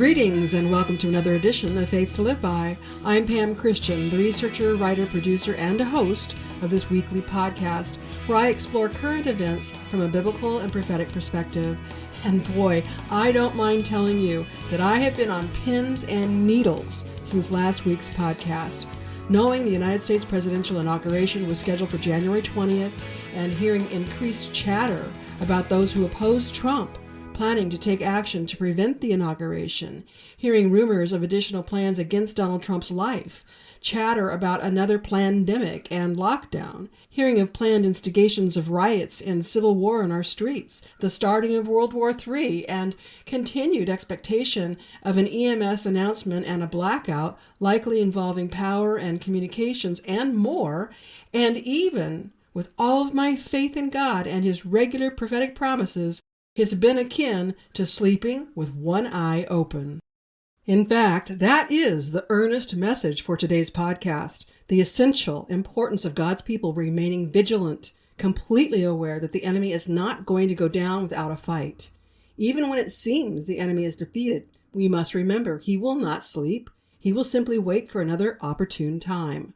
Greetings and welcome to another edition of Faith to Live By. I'm Pam Christian, the researcher, writer, producer, and a host of this weekly podcast where I explore current events from a biblical and prophetic perspective. And boy, I don't mind telling you that I have been on pins and needles since last week's podcast. Knowing the United States presidential inauguration was scheduled for January 20th and hearing increased chatter about those who oppose Trump planning to take action to prevent the inauguration, hearing rumors of additional plans against Donald Trump's life, chatter about another pandemic and lockdown, hearing of planned instigations of riots and civil war in our streets, the starting of World War III, and continued expectation of an EMS announcement and a blackout likely involving power and communications and more, and even with all of my faith in God and His regular prophetic promises, it's been akin to sleeping with one eye open. In fact, that is the earnest message for today's podcast, the essential importance of God's people remaining vigilant, completely aware that the enemy is not going to go down without a fight. Even when it seems the enemy is defeated, we must remember he will not sleep. He will simply wait for another opportune time.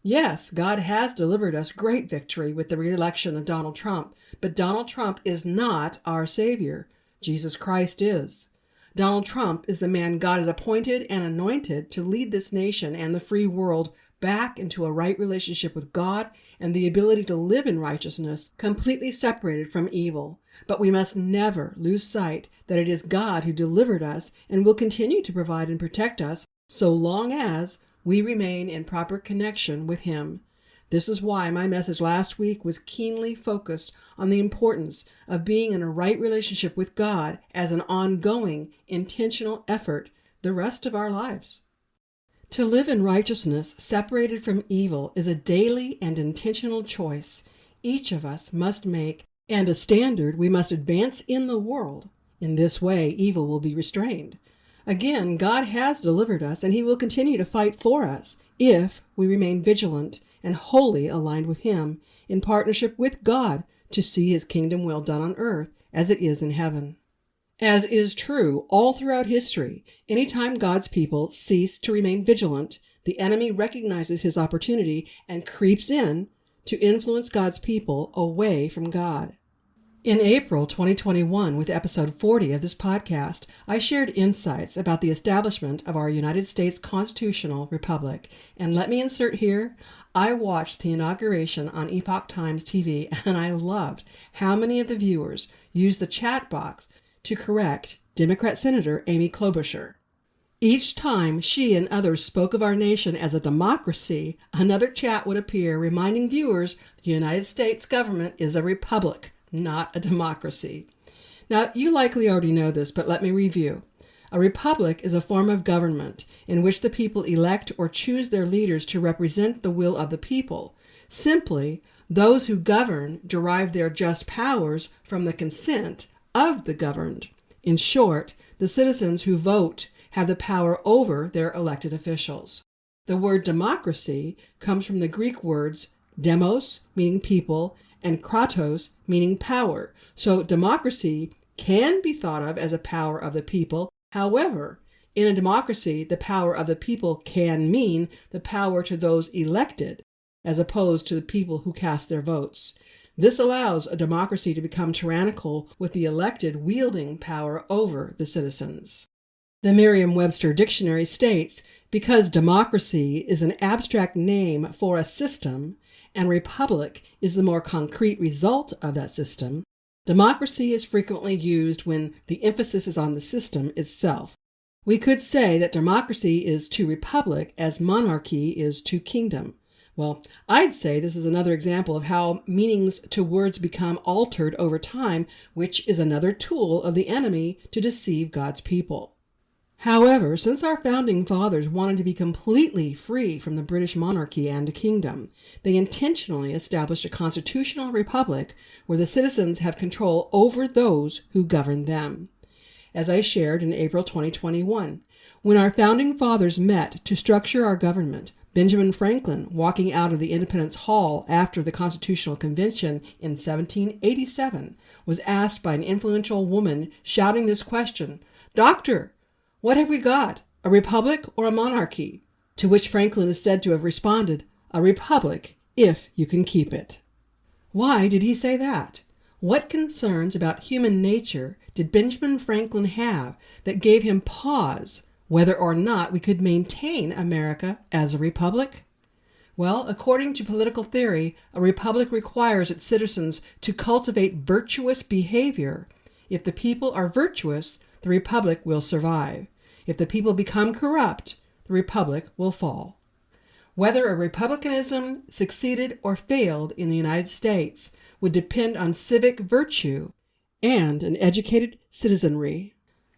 Yes, God has delivered us great victory with the re-election of Donald Trump, but Donald Trump is not our Savior. Jesus Christ is. Donald Trump is the man God has appointed and anointed to lead this nation and the free world back into a right relationship with God and the ability to live in righteousness, completely separated from evil. But we must never lose sight that it is God who delivered us and will continue to provide and protect us so long as we remain in proper connection with Him. This is why my message last week was keenly focused on the importance of being in a right relationship with God as an ongoing, intentional effort the rest of our lives. To live in righteousness, separated from evil, is a daily and intentional choice each of us must make, and a standard we must advance in the world. In this way, evil will be restrained. Again, God has delivered us, and He will continue to fight for us if we remain vigilant and wholly aligned with Him in partnership with God to see His kingdom will done on earth as it is in heaven. As is true all throughout history, anytime God's people cease to remain vigilant, the enemy recognizes his opportunity and creeps in to influence God's people away from God. In April 2021, with episode 40 of this podcast, I shared insights about the establishment of our United States constitutional republic. And let me insert here, I watched the inauguration on Epoch Times TV, and I loved how many of the viewers used the chat box to correct Democrat Senator Amy Klobuchar. Each time she and others spoke of our nation as a democracy, another chat would appear reminding viewers the United States government is a republic, not a democracy. Now, you likely already know this, but let me review. A republic is a form of government in which the people elect or choose their leaders to represent the will of the people. Simply, those who govern derive their just powers from the consent of the governed. In short, the citizens who vote have the power over their elected officials. The word democracy comes from the Greek words demos, meaning people, and kratos, meaning power. So democracy can be thought of as a power of the people. However, in a democracy, the power of the people can mean the power to those elected, as opposed to the people who cast their votes. This allows a democracy to become tyrannical with the elected wielding power over the citizens. The Merriam-Webster dictionary states, because democracy is an abstract name for a system, and republic is the more concrete result of that system, democracy is frequently used when the emphasis is on the system itself. We could say that democracy is to republic as monarchy is to kingdom. Well, I'd say this is another example of how meanings to words become altered over time, which is another tool of the enemy to deceive God's people. However, since our founding fathers wanted to be completely free from the British monarchy and kingdom, they intentionally established a constitutional republic where the citizens have control over those who govern them. As I shared in April 2021, when our founding fathers met to structure our government, Benjamin Franklin, walking out of the Independence Hall after the Constitutional Convention in 1787, was asked by an influential woman shouting this question, "Doctor, What have we got, a republic or a monarchy? To which Franklin is said to have responded, a republic, if you can keep it. Why did he say that? What concerns about human nature did Benjamin Franklin have that gave him pause whether or not we could maintain America as a republic? Well, according to political theory, a republic requires its citizens to cultivate virtuous behavior. If the people are virtuous, the republic will survive. If the people become corrupt, the republic will fall. Whether a republicanism succeeded or failed in the United States would depend on civic virtue and an educated citizenry.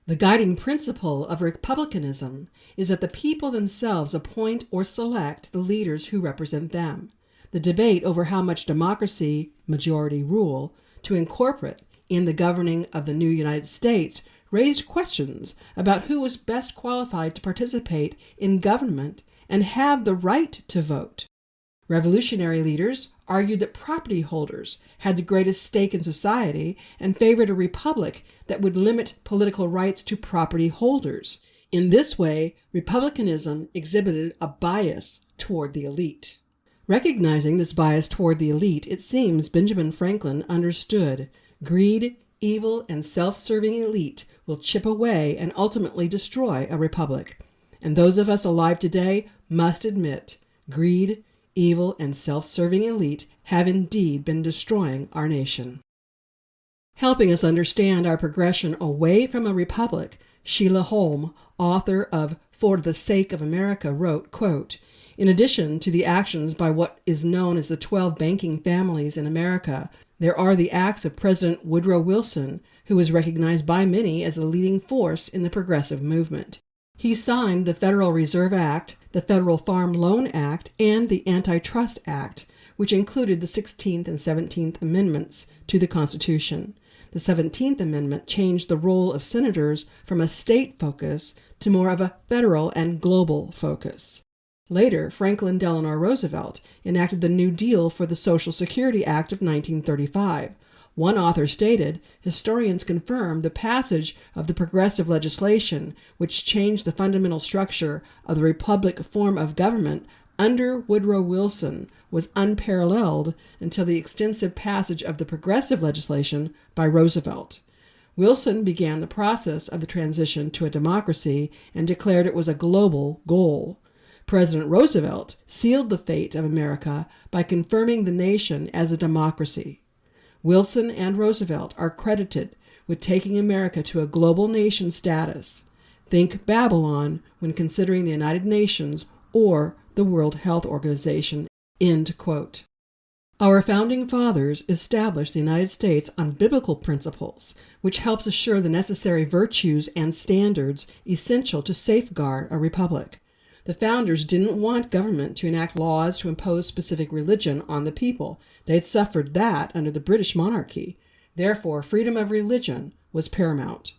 The guiding principle of republicanism is that the people themselves appoint or select the leaders who represent them. The debate over how much democracy, majority rule, to incorporate in the governing of the new United States raised questions about who was best qualified to participate in government and have the right to vote. Revolutionary leaders argued that property holders had the greatest stake in society and favored a republic that would limit political rights to property holders. In this way, republicanism exhibited a bias toward the elite. Recognizing this bias toward the elite, it seems Benjamin Franklin understood greed, evil, and self-serving elite will chip away and ultimately destroy a republic. And those of us alive today must admit greed, evil, and self-serving elite have indeed been destroying our nation. Helping us understand our progression away from a republic, Sheila Holm, author of For the Sake of America, wrote, quote, "In addition to the actions by what is known as the 12 banking families in America, there are the acts of President Woodrow Wilson, who was recognized by many as the leading force in the progressive movement. He signed the Federal Reserve Act, the Federal Farm Loan Act, and the Antitrust Act, which included the 16th and 17th Amendments to the Constitution. The 17th Amendment changed the role of senators from a state focus to more of a federal and global focus. Later, Franklin Delano Roosevelt enacted the New Deal for the Social Security Act of 1935. One author stated, historians confirm the passage of the progressive legislation, which changed the fundamental structure of the republic form of government under Woodrow Wilson, was unparalleled until the extensive passage of the progressive legislation by Roosevelt. Wilson began the process of the transition to a democracy and declared it was a global goal. President Roosevelt sealed the fate of America by confirming the nation as a democracy. Wilson and Roosevelt are credited with taking America to a global nation status. Think Babylon when considering the United Nations or the World Health Organization." End quote. Our founding fathers established the United States on biblical principles, which helps assure the necessary virtues and standards essential to safeguard a republic. The founders didn't want government to enact laws to impose specific religion on the people. They'd suffered that under the British monarchy. Therefore, freedom of religion was paramount.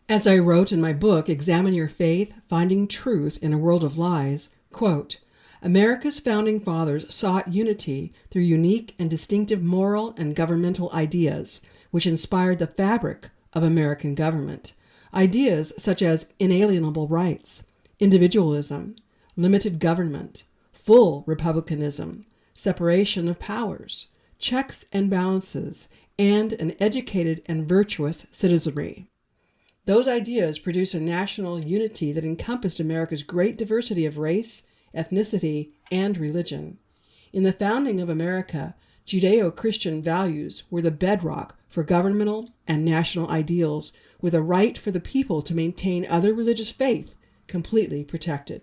As I wrote in my book, Examine Your Faith, Finding Truth in a World of Lies, quote, "America's founding fathers sought unity through unique and distinctive moral and governmental ideas, which inspired the fabric of American government. Ideas such as inalienable rights, individualism, limited government, full republicanism, separation of powers, checks and balances, and an educated and virtuous citizenry. Those ideas produced a national unity that encompassed America's great diversity of race, ethnicity, and religion. In the founding of America, Judeo-Christian values were the bedrock for governmental and national ideals, with a right for the people to maintain other religious faith completely protected.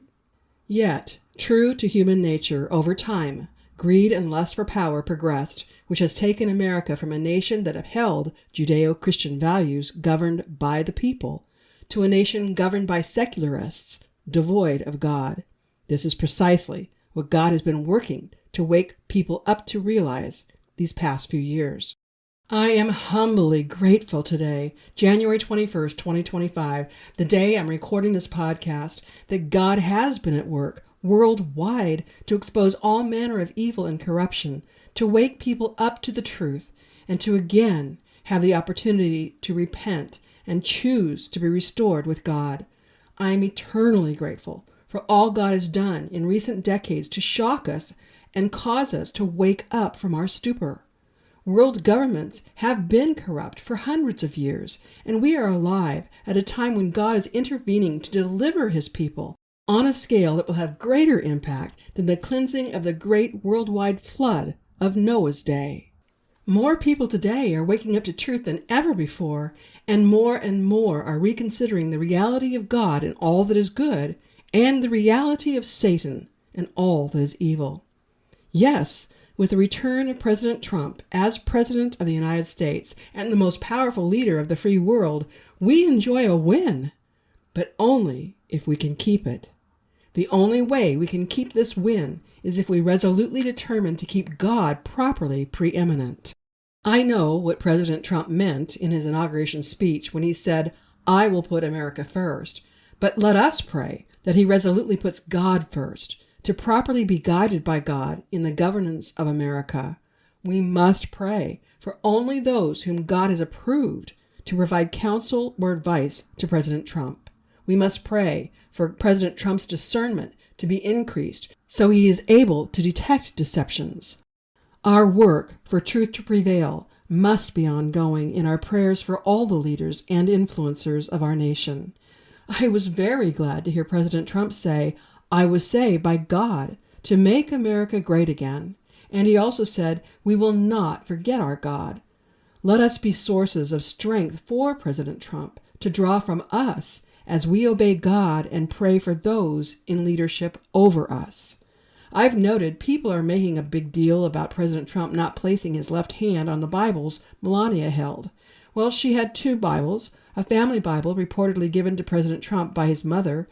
Yet, true to human nature, over time, greed and lust for power progressed, which has taken America from a nation that upheld Judeo-Christian values governed by the people to a nation governed by secularists devoid of God. This is precisely what God has been working to wake people up to realize these past few years. I am humbly grateful today, January 21st, 2025, the day I'm recording this podcast, that God has been at work worldwide to expose all manner of evil and corruption, to wake people up to the truth, and to again have the opportunity to repent and choose to be restored with God. I am eternally grateful for all God has done in recent decades to shock us and cause us to wake up from our stupor. World governments have been corrupt for hundreds of years, and we are alive at a time when God is intervening to deliver his people on a scale that will have greater impact than the cleansing of the great worldwide flood of Noah's day. More people today are waking up to truth than ever before, and more are reconsidering the reality of God and all that is good, and the reality of Satan and all that is evil. Yes, with the return of President Trump as President of the United States and the most powerful leader of the free world, we enjoy a win, but only if we can keep it. The only way we can keep this win is if we resolutely determine to keep God properly preeminent. I know what President Trump meant in his inauguration speech when he said, "I will put America first," but let us pray that he resolutely puts God first, to properly be guided by God in the governance of America. We must pray for only those whom God has approved to provide counsel or advice to President Trump. We must pray for President Trump's discernment to be increased so he is able to detect deceptions. Our work for truth to prevail must be ongoing in our prayers for all the leaders and influencers of our nation. I was very glad to hear President Trump say, "I was saved by God to make America great again." And he also said, "We will not forget our God." Let us be sources of strength for President Trump to draw from us as we obey God and pray for those in leadership over us. I've noted people are making a big deal about President Trump not placing his left hand on the Bibles Melania held. Well, she had 2 Bibles, a family Bible reportedly given to President Trump by his mother,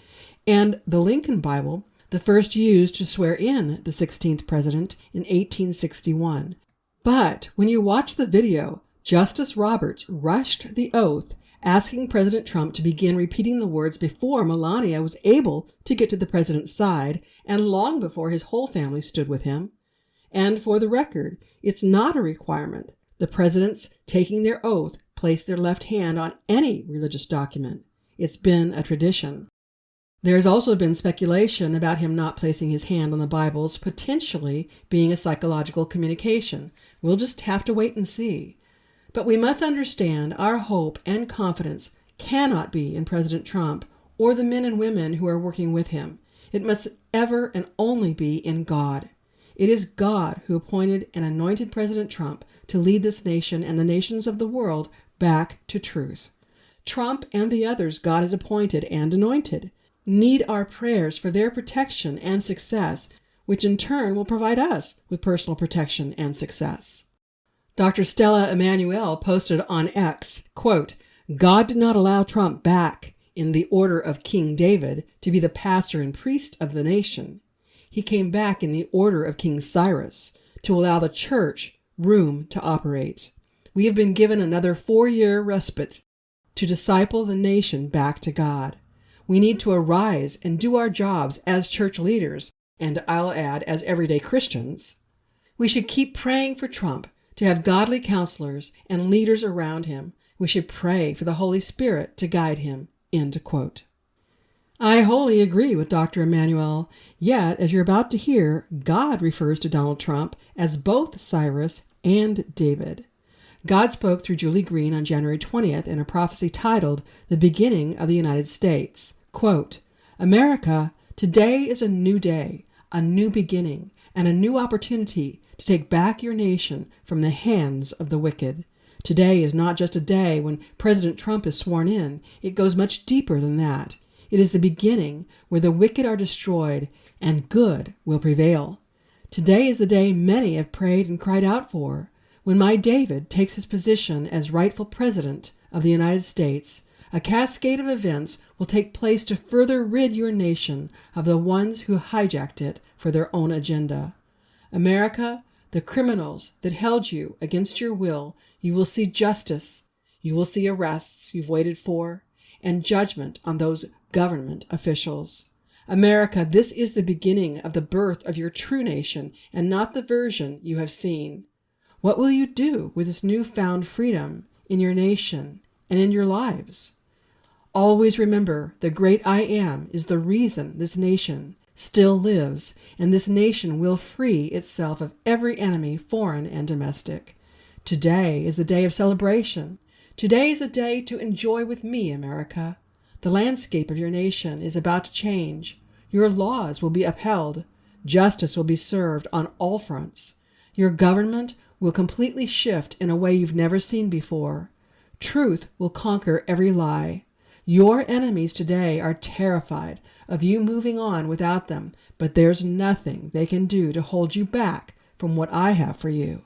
and the Lincoln Bible, the first used to swear in the 16th president in 1861. But when you watch the video, Justice Roberts rushed the oath, asking President Trump to begin repeating the words before Melania was able to get to the president's side and long before his whole family stood with him. And for the record, it's not a requirement. The presidents taking their oath place their left hand on any religious document. It's been a tradition. There's also been speculation about him not placing his hand on the Bibles potentially being a psychological communication. We'll just have to wait and see. But we must understand our hope and confidence cannot be in President Trump or the men and women who are working with him. It must ever and only be in God. It is God who appointed and anointed President Trump to lead this nation and the nations of the world back to truth. Trump and the others God has appointed and anointed need our prayers for their protection and success, which in turn will provide us with personal protection and success. Dr. Stella Emanuel posted on X, quote, "God did not allow Trump back in the order of King David to be the pastor and priest of the nation. He came back in the order of King Cyrus to allow the church room to operate. We have been given another 4-year respite to disciple the nation back to God. We need to arise and do our jobs as church leaders, and I'll add, as everyday Christians. We should keep praying for Trump to have godly counselors and leaders around him. We should pray for the Holy Spirit to guide him." End quote. I wholly agree with Dr. Emanuel, yet, as you're about to hear, God refers to Donald Trump as both Cyrus and David. God spoke through Julie Green on January 20th in a prophecy titled "The Beginning of the United States." Quote, "America, today is a new day, a new beginning, and a new opportunity to take back your nation from the hands of the wicked. Today is not just a day when President Trump is sworn in. It goes much deeper than that. It is the beginning where the wicked are destroyed and good will prevail. Today is the day many have prayed and cried out for. When my David takes his position as rightful president of the United States, a cascade of events will take place to further rid your nation of the ones who hijacked it for their own agenda. America, the criminals that held you against your will, you will see justice. You will see arrests you've waited for, and judgment on those government officials. America, this is the beginning of the birth of your true nation, and not the version you have seen. What will you do with this newfound freedom in your nation and in your lives? Always remember, the great I Am is the reason this nation still lives, and this nation will free itself of every enemy, foreign and domestic. Today is the day of celebration. Today is a day to enjoy with me, America. The landscape of your nation is about to change. Your laws will be upheld. Justice will be served on all fronts. Your government will completely shift in a way you've never seen before. Truth will conquer every lie. Your enemies today are terrified of you moving on without them, but there's nothing they can do to hold you back from what I have for you.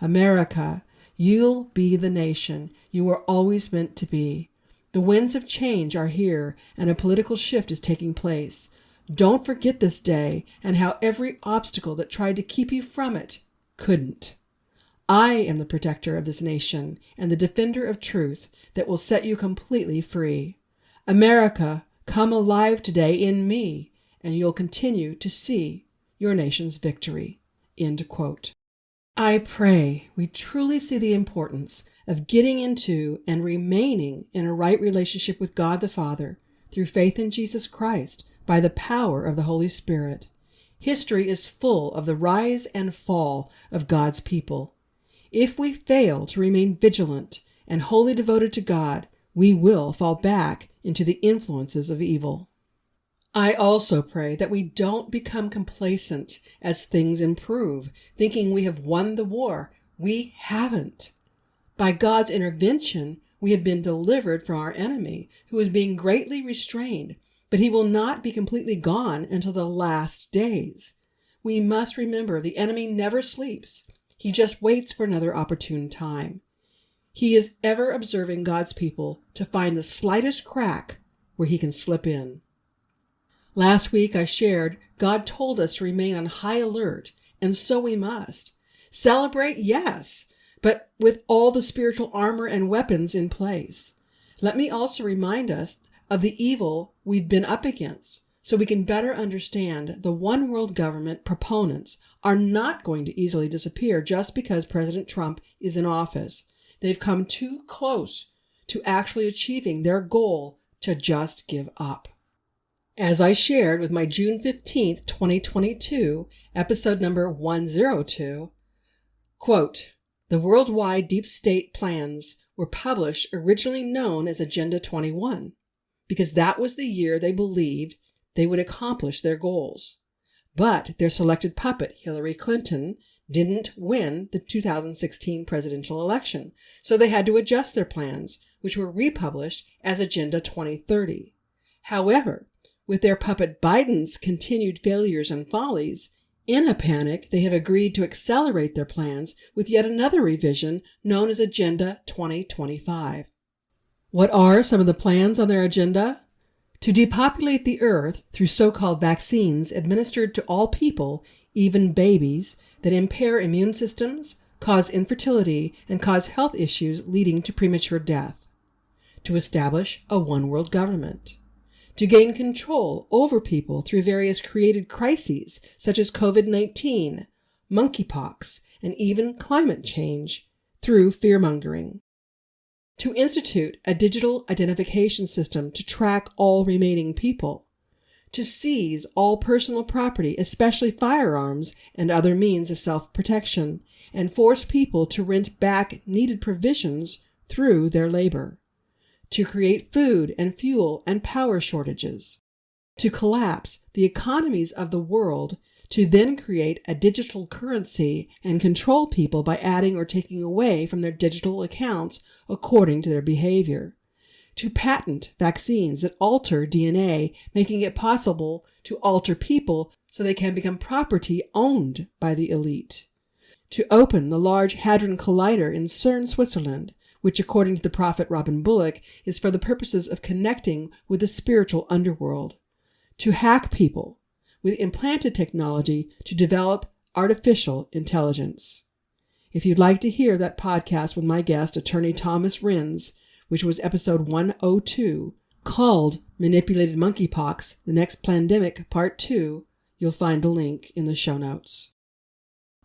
America, you'll be the nation you were always meant to be. The winds of change are here, and a political shift is taking place. Don't forget this day and how every obstacle that tried to keep you from it couldn't. I am the protector of this nation and the defender of truth that will set you completely free. America, come alive today in me, and you'll continue to see your nation's victory." End quote. I pray we truly see the importance of getting into and remaining in a right relationship with God the Father through faith in Jesus Christ by the power of the Holy Spirit. History is full of the rise and fall of God's people. If we fail to remain vigilant and wholly devoted to God, we will fall back into the influences of evil. I also pray that we don't become complacent as things improve, thinking we have won the war. We haven't. By God's intervention, we have been delivered from our enemy, who is being greatly restrained, but he will not be completely gone until the last days. We must remember the enemy never sleeps. He just waits for another opportune time. He is ever observing God's people to find the slightest crack where he can slip in. Last week I shared God told us to remain on high alert, and so we must. Celebrate, yes, but with all the spiritual armor and weapons in place. Let me also remind us of the evil we've been up against, so we can better understand the one world government proponents are not going to easily disappear just because President Trump is in office. They've come too close to actually achieving their goal to just give up. As I shared with my June 15th, 2022, episode number 102, quote, "The worldwide deep state plans were published originally known as Agenda 21, because that was the year they believed they would accomplish their goals. But their selected puppet, Hillary Clinton, didn't win the 2016 presidential election, so they had to adjust their plans, which were republished as Agenda 2030. However, with their puppet Biden's continued failures and follies, in a panic, they have agreed to accelerate their plans with yet another revision known as Agenda 2025. What are some of the plans on their agenda? To depopulate the earth through so-called vaccines administered to all people, even babies, that impair immune systems, cause infertility, and cause health issues leading to premature death. To establish a one-world government. To gain control over people through various created crises such as COVID-19, monkeypox, and even climate change through fear-mongering. To institute a digital identification system to track all remaining people. To seize all personal property, especially firearms and other means of self-protection, and force people to rent back needed provisions through their labor. To create food and fuel and power shortages. To collapse the economies of the world, to then create a digital currency and control people by adding or taking away from their digital accounts according to their behavior. To patent vaccines that alter DNA, making it possible to alter people so they can become property owned by the elite. To open the Large Hadron Collider in CERN, Switzerland, which, according to the prophet Robin Bullock, is for the purposes of connecting with the spiritual underworld. To hack people with implanted technology to develop artificial intelligence. If you'd like to hear that podcast with my guest, attorney Thomas Rins, which was episode 102, called Manipulated Monkeypox, The Next Plandemic, Part 2, you'll find a link in the show notes.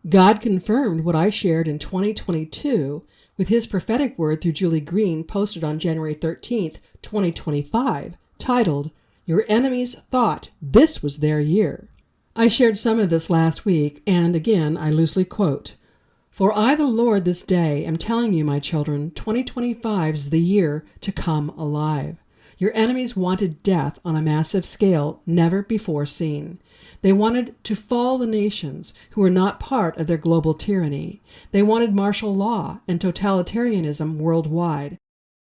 God confirmed what I shared in 2022 with his prophetic word through Julie Green, posted on January 13th, 2025, titled, "Your Enemies Thought This Was Their Year." I shared some of this last week, and again I loosely quote, "For I, the Lord, this day am telling you, my children, 2025 is the year to come alive. Your enemies wanted death on a massive scale never before seen. They wanted to fall the nations who were not part of their global tyranny. They wanted martial law and totalitarianism worldwide.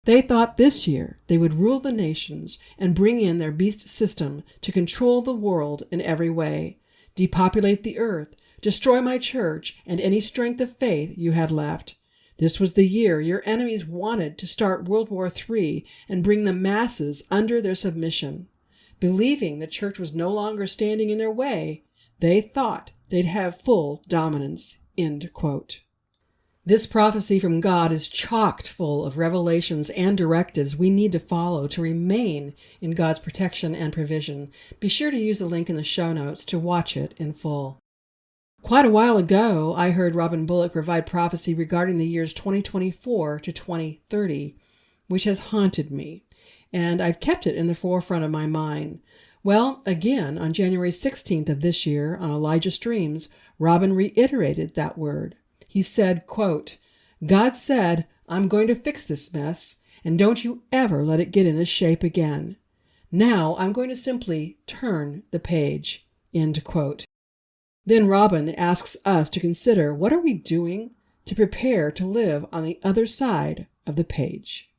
They thought this year they would rule the nations and bring in their beast system to control the world in every way, depopulate the earth, destroy my church and any strength of faith you had left. This was the year your enemies wanted to start World War III and bring the masses under their submission. Believing the church was no longer standing in their way, they thought they'd have full dominance." End quote. This prophecy from God is chock full of revelations and directives we need to follow to remain in God's protection and provision. Be sure to use the link in the show notes to watch it in full. Quite a while ago, I heard Robin Bullock provide prophecy regarding the years 2024 to 2030, which has haunted me, and I've kept it in the forefront of my mind. Well, again, on January 16th of this year, on Elijah's Dreams, Robin reiterated that word. He said, quote, "God said, I'm going to fix this mess, and don't you ever let it get in this shape again. Now I'm going to simply turn the page." End quote. Then Robin asks us to consider, what are we doing to prepare to live on the other side of the page?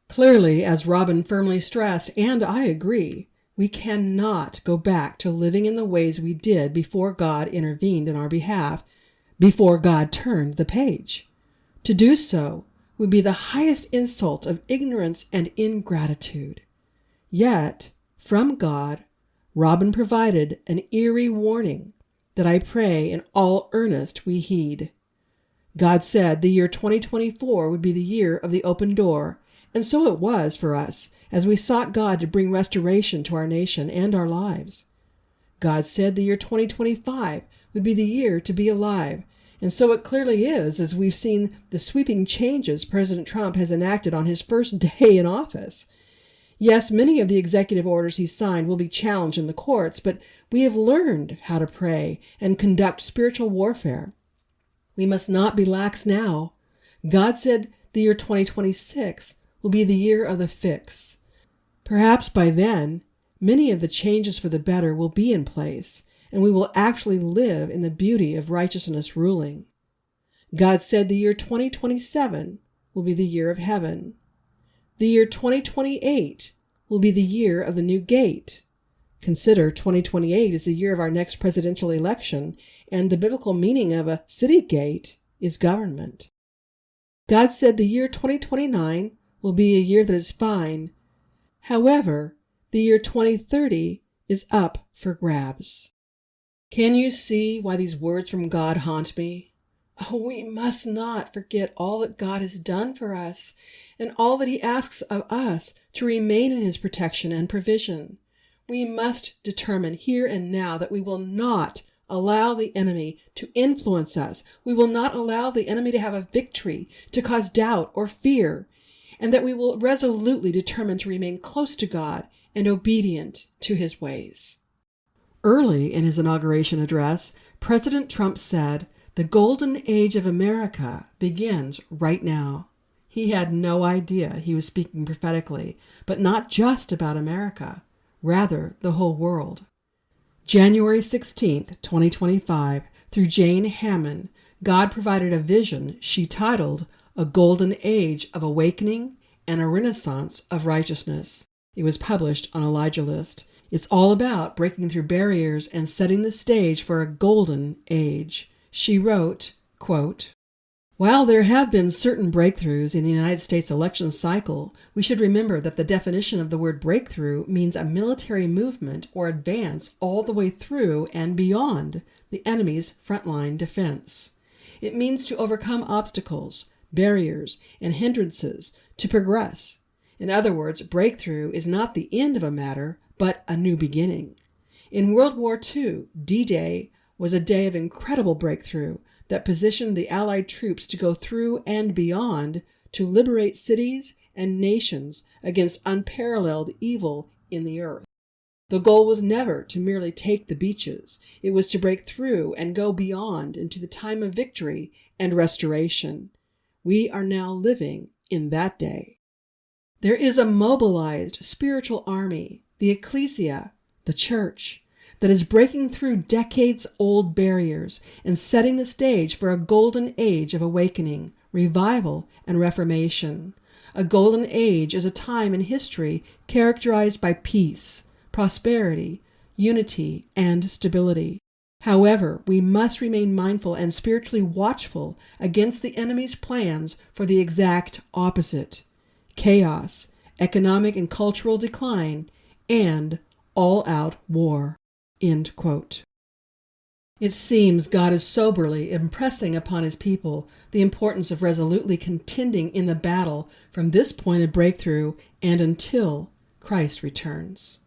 Clearly, as Robin firmly stressed, and I agree, we cannot go back to living in the ways we did before God intervened in our behalf, before God turned the page. To do so would be the highest insult of ignorance and ingratitude. Yet, from God, Robin provided an eerie warning that I pray in all earnest we heed. God said the year 2024 would be the year of the open door, and so it was for us as we sought God to bring restoration to our nation and our lives. God said the year 2025 would be the year to be alive, and so it clearly is, as we've seen the sweeping changes President Trump has enacted on his first day in office. Yes, many of the executive orders he signed will be challenged in the courts, but we have learned how to pray and conduct spiritual warfare. We must not be lax now. God said the year 2026 will be the year of the fix. Perhaps by then, many of the changes for the better will be in place, and we will actually live in the beauty of righteousness ruling. God said the year 2027 will be the year of heaven. The year 2028 will be the year of the new gate. Consider 2028 is the year of our next presidential election, and the biblical meaning of a city gate is government. God said the year 2029 will be a year that is fine. However, the year 2030 is up for grabs. Can you see why these words from God haunt me? Oh, we must not forget all that God has done for us and all that he asks of us to remain in his protection and provision. We must determine here and now that we will not allow the enemy to influence us. We will not allow the enemy to have a victory, to cause doubt or fear, and that we will resolutely determine to remain close to God and obedient to his ways. Early in his inauguration address, President Trump said, "The golden age of America begins right now." He had no idea he was speaking prophetically, but not just about America, rather the whole world. January 16th, 2025, through Jane Hammond, God provided a vision she titled "A Golden Age of Awakening and a Renaissance of Righteousness." It was published on Elijah List. It's all about breaking through barriers and setting the stage for a golden age. She wrote, quote, "While there have been certain breakthroughs in the United States election cycle, we should remember that the definition of the word breakthrough means a military movement or advance all the way through and beyond the enemy's frontline defense. It means to overcome obstacles, barriers, and hindrances to progress. In other words, breakthrough is not the end of a matter, but a new beginning. In World War II, D-Day was a day of incredible breakthrough that positioned the Allied troops to go through and beyond to liberate cities and nations against unparalleled evil in the earth. The goal was never to merely take the beaches. It was to break through and go beyond into the time of victory and restoration. We are now living in that day. There is a mobilized spiritual army, the ecclesia, the church, that is breaking through decades-old barriers and setting the stage for a golden age of awakening, revival, and reformation. A golden age is a time in history characterized by peace, prosperity, unity, and stability. However, we must remain mindful and spiritually watchful against the enemy's plans for the exact opposite: chaos, economic and cultural decline, and all-out war." End quote. It seems God is soberly impressing upon his people the importance of resolutely contending in the battle from this point of breakthrough and until Christ returns.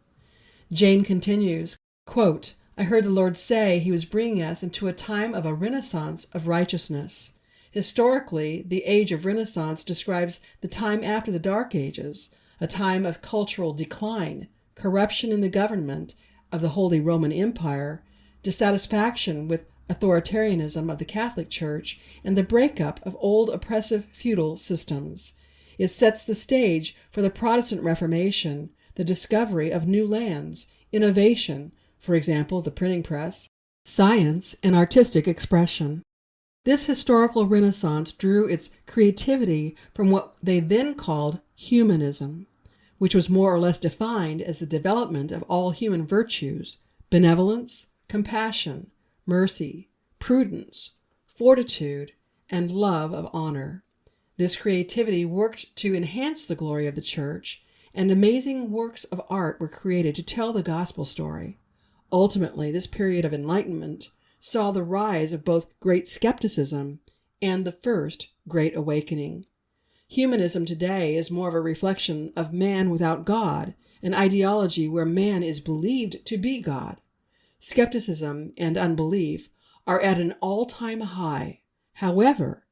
Jane continues, quote, "I heard the Lord say he was bringing us into a time of a renaissance of righteousness. Historically, the age of Renaissance describes the time after the Dark Ages, a time of cultural decline, corruption in the government of the Holy Roman Empire, dissatisfaction with authoritarianism of the Catholic Church, and the breakup of old oppressive feudal systems. It sets the stage for the Protestant Reformation, the discovery of new lands, innovation, for example, the printing press, science, and artistic expression. This historical renaissance drew its creativity from what they then called humanism, which was more or less defined as the development of all human virtues: benevolence, compassion, mercy, prudence, fortitude, and love of honor. This creativity worked to enhance the glory of the church, and amazing works of art were created to tell the gospel story. Ultimately, this period of enlightenment saw the rise of both great skepticism and the first great awakening. Humanism today is more of a reflection of man without God, an ideology where man is believed to be God. Skepticism and unbelief are at an all-time high. However,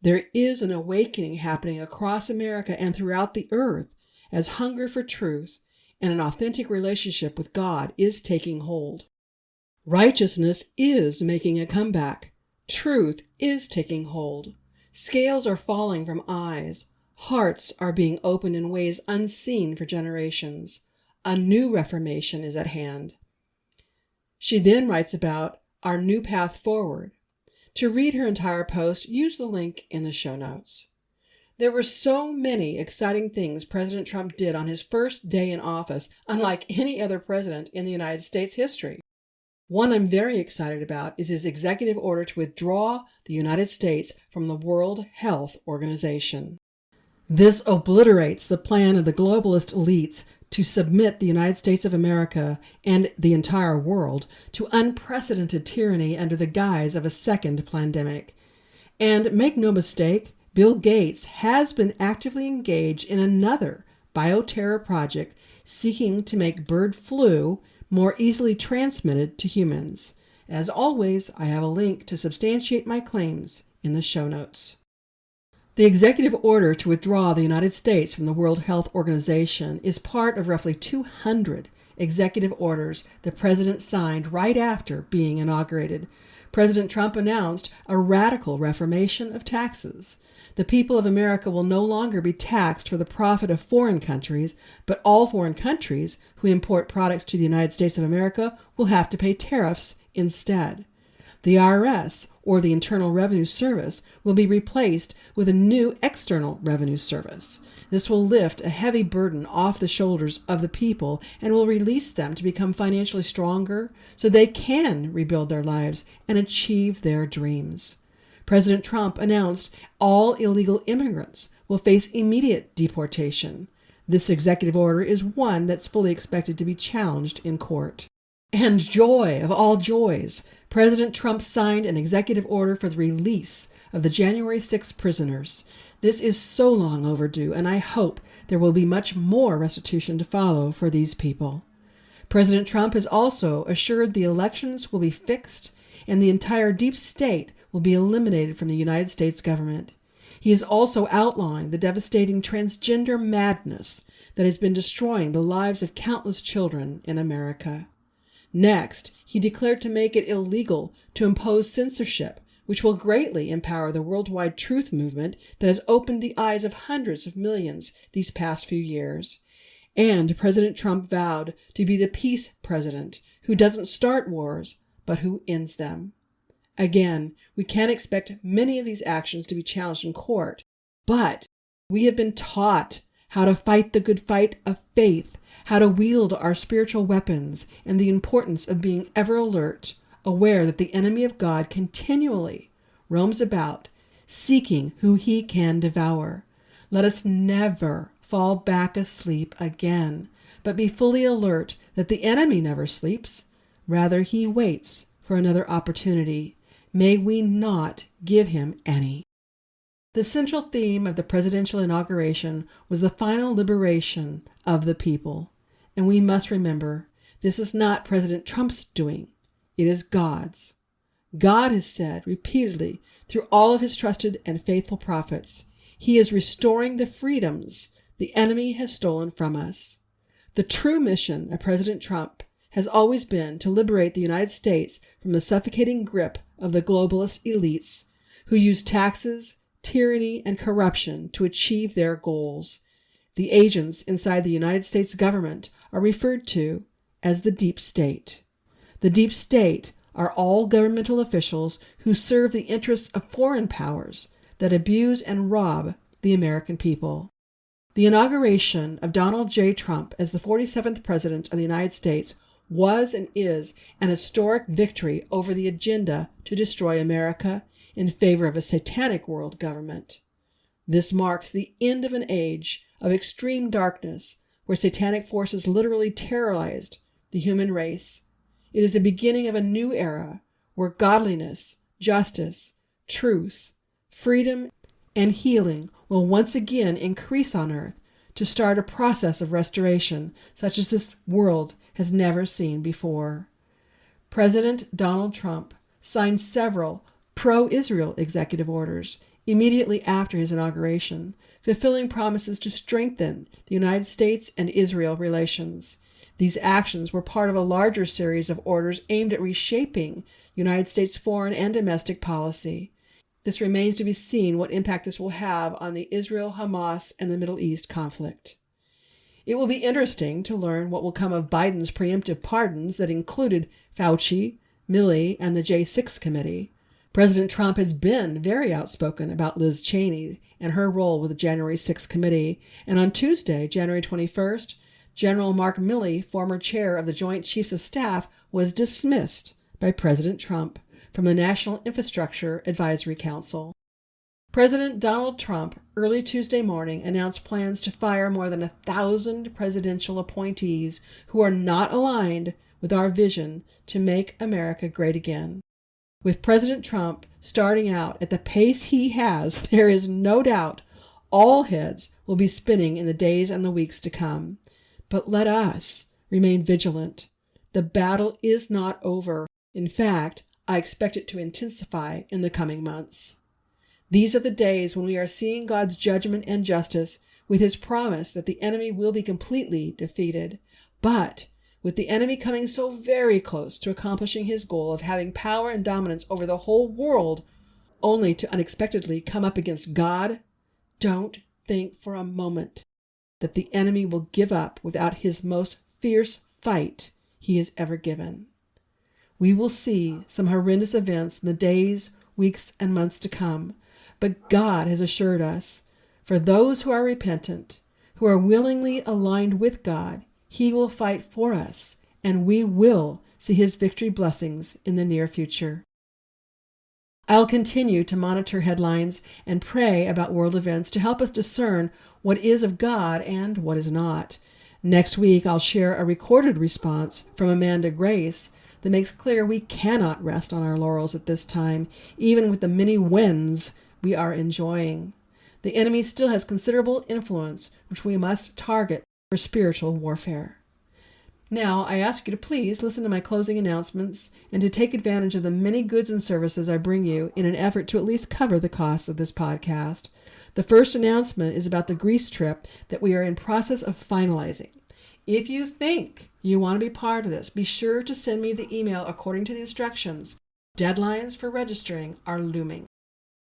there is an awakening happening across America and throughout the earth as hunger for truth and an authentic relationship with God is taking hold. Righteousness is making a comeback. Truth is taking hold. Scales are falling from eyes. Hearts are being opened in ways unseen for generations. A new reformation is at hand. She then writes about our new path forward. To read her entire post, use the link in the show notes. There were so many exciting things President Trump did on his first day in office, unlike any other president in the United States history. One I'm very excited about is his executive order to withdraw the United States from the World Health Organization. This obliterates the plan of the globalist elites to submit the United States of America and the entire world to unprecedented tyranny under the guise of a second pandemic. And make no mistake, Bill Gates has been actively engaged in another bioterror project seeking to make bird flu more easily transmitted to humans. As always, I have a link to substantiate my claims in the show notes. The executive order to withdraw the United States from the World Health Organization is part of roughly 200 executive orders the president signed right after being inaugurated. President Trump announced a radical reformation of taxes. The people of America will no longer be taxed for the profit of foreign countries, but all foreign countries who import products to the United States of America will have to pay tariffs instead. The IRS, or the Internal Revenue Service, will be replaced with a new External Revenue Service. This will lift a heavy burden off the shoulders of the people and will release them to become financially stronger so they can rebuild their lives and achieve their dreams. President Trump announced all illegal immigrants will face immediate deportation. This executive order is one that's fully expected to be challenged in court. And joy of all joys, President Trump signed an executive order for the release of the January 6th prisoners. This is so long overdue, and I hope there will be much more restitution to follow for these people. President Trump has also assured the elections will be fixed and the entire deep state will be eliminated from the United States government. He is also outlawing the devastating transgender madness that has been destroying the lives of countless children in America. Next, he declared to make it illegal to impose censorship, which will greatly empower the worldwide truth movement that has opened the eyes of hundreds of millions these past few years. And President Trump vowed to be the peace president who doesn't start wars, but who ends them. Again, we can't expect many of these actions to be challenged in court, but we have been taught how to fight the good fight of faith, how to wield our spiritual weapons, and the importance of being ever alert, aware that the enemy of God continually roams about, seeking who he can devour. Let us never fall back asleep again, but be fully alert that the enemy never sleeps. Rather, he waits for another opportunity. May we not give him any. The central theme of the presidential inauguration was the final liberation of the people. And we must remember, this is not President Trump's doing. It is God's. God has said repeatedly through all of his trusted and faithful prophets, he is restoring the freedoms the enemy has stolen from us. The true mission of President Trump has always been to liberate the United States from the suffocating grip of the globalist elites who use taxes, tyranny, and corruption to achieve their goals. The agents inside the United States government are referred to as the deep state. The deep state are all governmental officials who serve the interests of foreign powers that abuse and rob the American people. The inauguration of Donald J. Trump as the 47th President of the United States was and is an historic victory over the agenda to destroy America in favor of a satanic world government. This marks the end of an age of extreme darkness where satanic forces literally terrorized the human race. It is the beginning of a new era where godliness, justice, truth, freedom, and healing will once again increase on earth to start a process of restoration such as this world has never seen before. President Donald Trump signed several pro-Israel executive orders immediately after his inauguration, fulfilling promises to strengthen the United States and Israel relations. These actions were part of a larger series of orders aimed at reshaping United States foreign and domestic policy. This remains to be seen what impact this will have on the Israel-Hamas and the Middle East conflict. It will be interesting to learn what will come of Biden's preemptive pardons that included Fauci, Milley, and the J6 committee. President Trump has been very outspoken about Liz Cheney and her role with the January 6th committee, and on Tuesday, January 21st, General Mark Milley, former chair of the Joint Chiefs of Staff, was dismissed by President Trump from the National Infrastructure Advisory Council. President Donald Trump early Tuesday morning announced plans to fire more than 1,000 presidential appointees who are not aligned with our vision to make America great again. With President Trump starting out at the pace he has, there is no doubt all heads will be spinning in the days and the weeks to come. But let us remain vigilant. The battle is not over. In fact, I expect it to intensify in the coming months. These are the days when we are seeing God's judgment and justice with his promise that the enemy will be completely defeated. But with the enemy coming so very close to accomplishing his goal of having power and dominance over the whole world, only to unexpectedly come up against God, don't think for a moment that the enemy will give up without his most fierce fight he has ever given. We will see some horrendous events in the days, weeks, and months to come, but God has assured us, for those who are repentant, who are willingly aligned with God, he will fight for us, and we will see his victory blessings in the near future. I'll continue to monitor headlines and pray about world events to help us discern what is of God and what is not. Next week, I'll share a recorded response from Amanda Grace that makes clear we cannot rest on our laurels at this time, even with the many wins we are enjoying. The enemy still has considerable influence, which we must target for spiritual warfare. Now, I ask you to please listen to my closing announcements and to take advantage of the many goods and services I bring you in an effort to at least cover the costs of this podcast. The first announcement is about the Greece trip that we are in process of finalizing. If you think you want to be part of this, be sure to send me the email according to the instructions. Deadlines for registering are looming.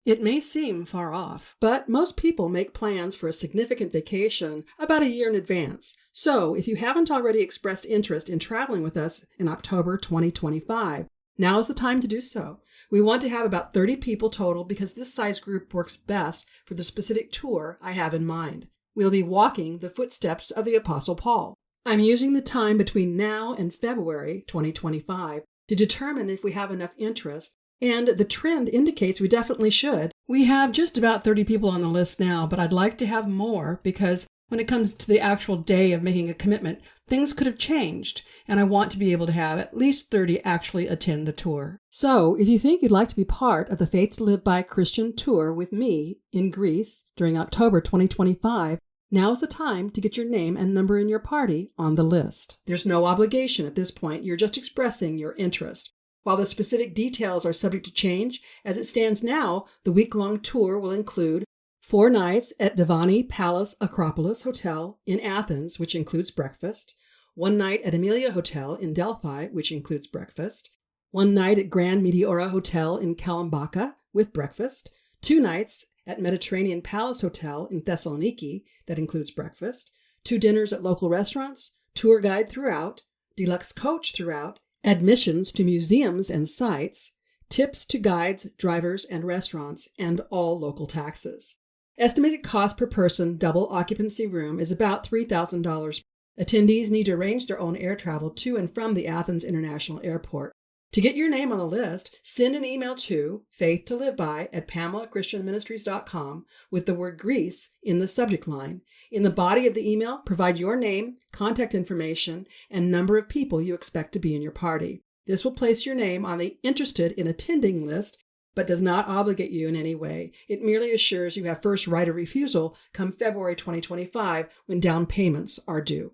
It may seem far off, but most people make plans for a significant vacation about a year in advance. So if you haven't already expressed interest in traveling with us in October 2025, now is the time to do so. We want to have about 30 people total because this size group works best for the specific tour I have in mind. We'll be walking the footsteps of the Apostle Paul. I'm using the time between now and February 2025 to determine if we have enough interest, and the trend indicates we definitely should. We have just about 30 people on the list now, but I'd like to have more because when it comes to the actual day of making a commitment, things could have changed, and I want to be able to have at least 30 actually attend the tour. So, if you think you'd like to be part of the Faith to Live By Christian tour with me in Greece during October 2025, now's the time to get your name and number in your party on the list. There's no obligation at this point. You're just expressing your interest. While the specific details are subject to change, as it stands now, the week-long tour will include 4 nights at Divani Palace Acropolis Hotel in Athens, which includes breakfast, 1 night at Amelia Hotel in Delphi, which includes breakfast, 1 night at Grand Meteora Hotel in Kalambaka with breakfast, 2 nights at Mediterranean Palace Hotel in Thessaloniki, that includes breakfast, 2 dinners at local restaurants, tour guide throughout, deluxe coach throughout, admissions to museums and sites, tips to guides, drivers, and restaurants, and all local taxes. Estimated cost per person double occupancy room is about $3,000. Attendees need to arrange their own air travel to and from the Athens International Airport. To get your name on the list, send an email to faithtoliveby@PamelaChristianMinistries.com with the word Greece in the subject line. In the body of the email, provide your name, contact information, and number of people you expect to be in your party. This will place your name on the interested in attending list, but does not obligate you in any way. It merely assures you have first right of refusal come February 2025 when down payments are due.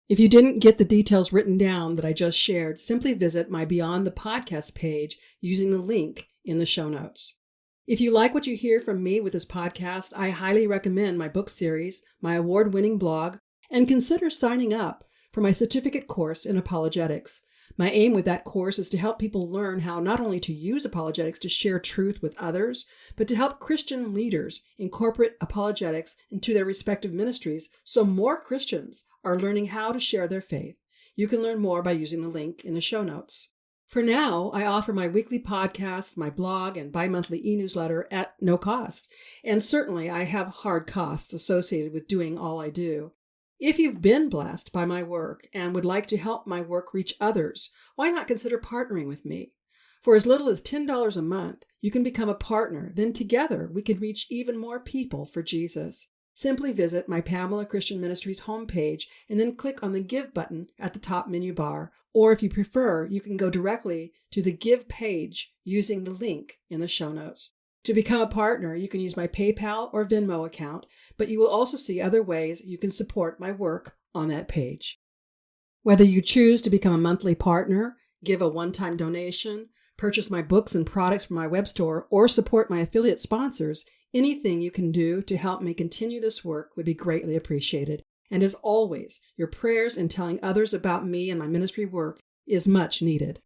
If you didn't get the details written down that I just shared, simply visit my Beyond the Podcast page using the link in the show notes. If you like what you hear from me with this podcast, I highly recommend my book series, my award-winning blog, and consider signing up for my certificate course in apologetics. My aim with that course is to help people learn how not only to use apologetics to share truth with others, but to help Christian leaders incorporate apologetics into their respective ministries so more Christians are learning how to share their faith. You can learn more by using the link in the show notes. For now, I offer my weekly podcasts, my blog, and bi-monthly e-newsletter at no cost. And certainly I have hard costs associated with doing all I do. If you've been blessed by my work and would like to help my work reach others, why not consider partnering with me? For as little as $10 a month, you can become a partner. Then together we can reach even more people for Jesus. Simply visit my Pamela Christian Ministries homepage and then click on the Give button at the top menu bar. Or if you prefer, you can go directly to the Give page using the link in the show notes. To become a partner, you can use my PayPal or Venmo account, but you will also see other ways you can support my work on that page. Whether you choose to become a monthly partner, give a one-time donation, purchase my books and products from my web store, or support my affiliate sponsors, anything you can do to help me continue this work would be greatly appreciated. And as always, your prayers and telling others about me and my ministry work is much needed.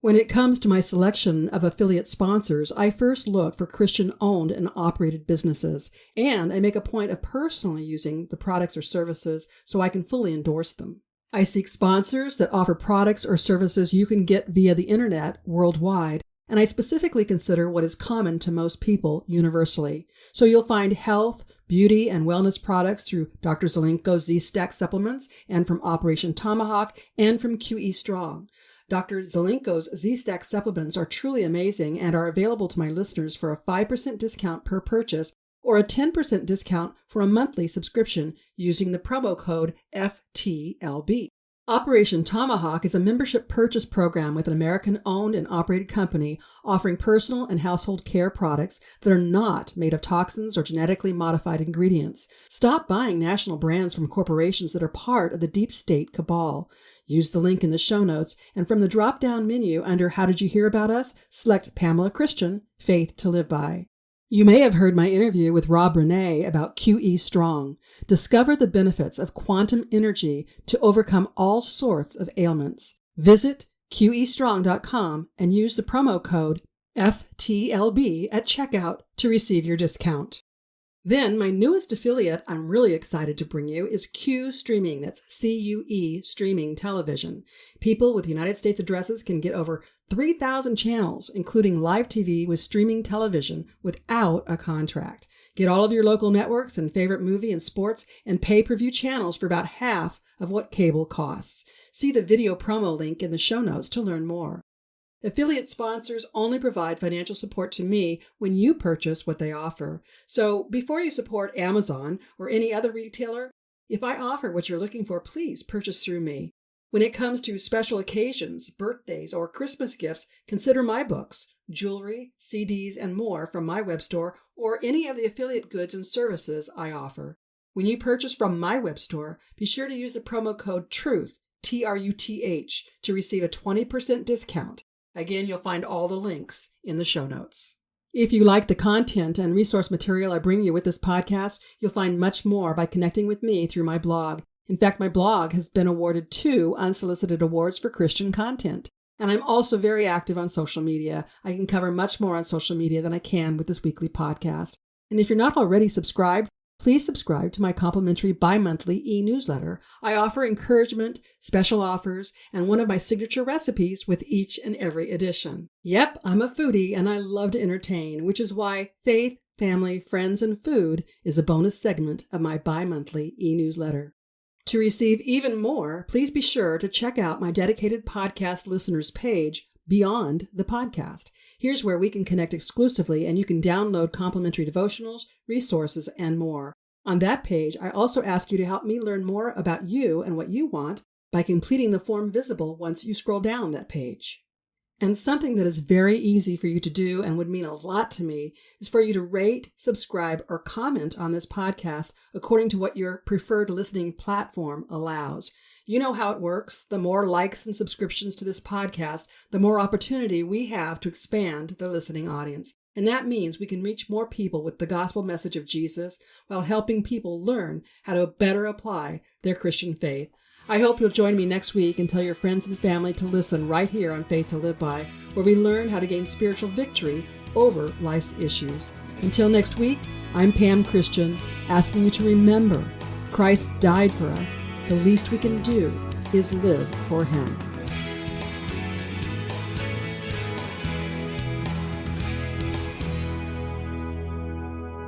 When it comes to my selection of affiliate sponsors, I first look for Christian-owned and operated businesses, and I make a point of personally using the products or services so I can fully endorse them. I seek sponsors that offer products or services you can get via the internet worldwide, and I specifically consider what is common to most people universally. So you'll find health, beauty, and wellness products through Dr. Zelenko's Z-Stack supplements and from Operation Tomahawk and from QE Strong. Dr. Zelenko's Z-Stack supplements are truly amazing and are available to my listeners for a 5% discount per purchase or a 10% discount for a monthly subscription using the promo code FTLB. Operation Tomahawk is a membership purchase program with an American-owned and operated company offering personal and household care products that are not made of toxins or genetically modified ingredients. Stop buying national brands from corporations that are part of the deep state cabal. Use the link in the show notes, and from the drop-down menu under How Did You Hear About Us, select Pamela Christian, Faith to Live By. You may have heard my interview with Rob Renee about QE Strong. Discover the benefits of quantum energy to overcome all sorts of ailments. Visit QEstrong.com and use the promo code FTLB at checkout to receive your discount. Then, my newest affiliate I'm really excited to bring you is Q Streaming. That's CUE Streaming Television. People with United States addresses can get over 3,000 channels, including live TV with streaming television without a contract. Get all of your local networks and favorite movie and sports and pay-per-view channels for about half of what cable costs. See the video promo link in the show notes to learn more. Affiliate sponsors only provide financial support to me when you purchase what they offer. So before you support Amazon or any other retailer, if I offer what you're looking for, please purchase through me. When it comes to special occasions, birthdays, or Christmas gifts, consider my books, jewelry, CDs, and more from my web store or any of the affiliate goods and services I offer. When you purchase from my web store, be sure to use the promo code TRUTH, TRUTH, to receive a 20% discount. Again, you'll find all the links in the show notes. If you like the content and resource material I bring you with this podcast, you'll find much more by connecting with me through my blog. In fact, my blog has been awarded 2 unsolicited awards for Christian content. And I'm also very active on social media. I can cover much more on social media than I can with this weekly podcast. And if you're not already subscribed, please subscribe to my complimentary bi-monthly e-newsletter. I offer encouragement, special offers, and one of my signature recipes with each and every edition. Yep, I'm a foodie and I love to entertain, which is why Faith, Family, Friends, and Food is a bonus segment of my bi-monthly e-newsletter. To receive even more, please be sure to check out my dedicated podcast listeners page, Beyond the Podcast. Here's where we can connect exclusively and you can download complimentary devotionals, resources, and more. On that page, I also ask you to help me learn more about you and what you want by completing the form visible once you scroll down that page. And something that is very easy for you to do and would mean a lot to me is for you to rate, subscribe, or comment on this podcast according to what your preferred listening platform allows. You know how it works. The more likes and subscriptions to this podcast, the more opportunity we have to expand the listening audience. And that means we can reach more people with the gospel message of Jesus while helping people learn how to better apply their Christian faith. I hope you'll join me next week and tell your friends and family to listen right here on Faith to Live By, where we learn how to gain spiritual victory over life's issues. Until next week, I'm Pam Christian, asking you to remember Christ died for us. The least we can do is live for Him.